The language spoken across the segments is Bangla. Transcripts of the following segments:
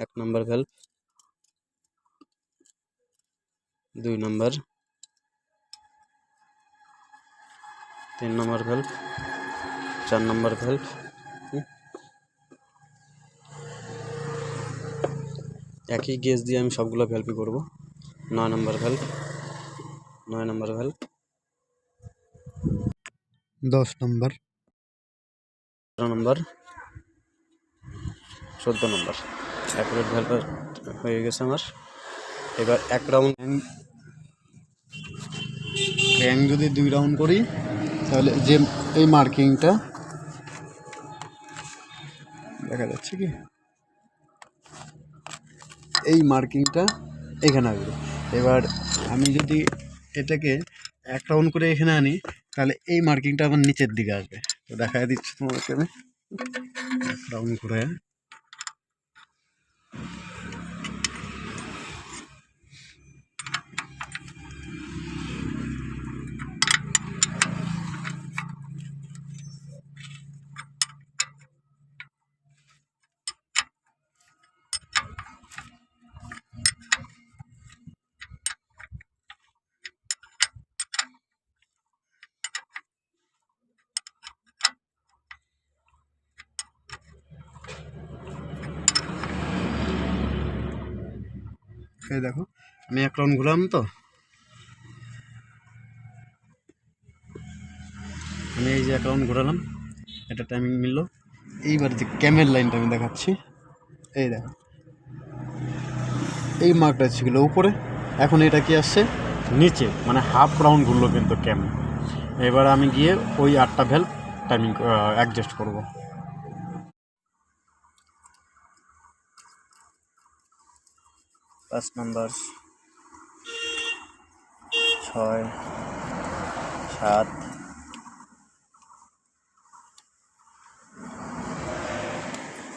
1 নম্বর ভ্যালভ, 2 নম্বর, 3 নম্বর ভ্যালভ, 4 নম্বর ভ্যালভ, একই গেজ দিয়ে আমি সবগুলো ভ্যালভই করব। 9 নম্বর ভ্যালভ, 9 নম্বর ভ্যালভ, 10 নম্বর, 11 নম্বর, 14 নম্বর। অ্যাকুরেট ভ্যালভ হয়ে গেছে আমার। এবার 1 রাউন্ড ক্র্যাঙ্ক যদি 2 রাউন্ড করি তাহলে যে এই মার্কিংটা দেখা যাচ্ছে কি, এই মার্কিংটা এখানে আসবে। এবার আমি যদি এটাকে 1 রাউন্ড করে এখানে আনি তাহলে এই মার্কিংটা আমার নিচের দিকে আসবে। তো দেখা দিচ্ছি তোমাকে আমি 1 রাউন্ড করে। এই দেখো আমি 1 রাউন্ড ঘুরলাম, তো আমি এই যে 1 রাউন্ড ঘোরালাম, এটা টাইমিং মিললো। এইবার যে ক্যামেল লাইনটা আমি দেখাচ্ছি, এই দেখো এই মার্কটা ছিল উপরে, এখন এটা কি আসছে নিচে, মানে হাফ রাউন্ড ঘুরলো কিন্তু ক্যামেল। এবার আমি গিয়ে ওই 8টা ভ্যালভ টাইমিং অ্যাডজাস্ট করব। 5 নম্বর, 6, 7,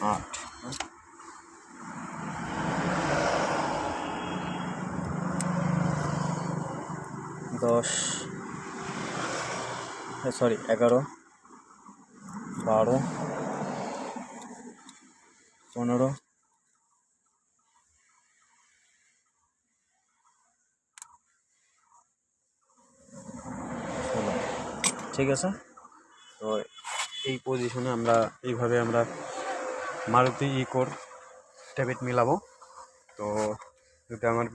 8, 10, 11, 12, 15, 16। ঠিক আছে। তো এই পজিশনে আমরা এইভাবে আমরা মারুতি ইকোর ট্যাবিট মিলাবো। তো যদি আমার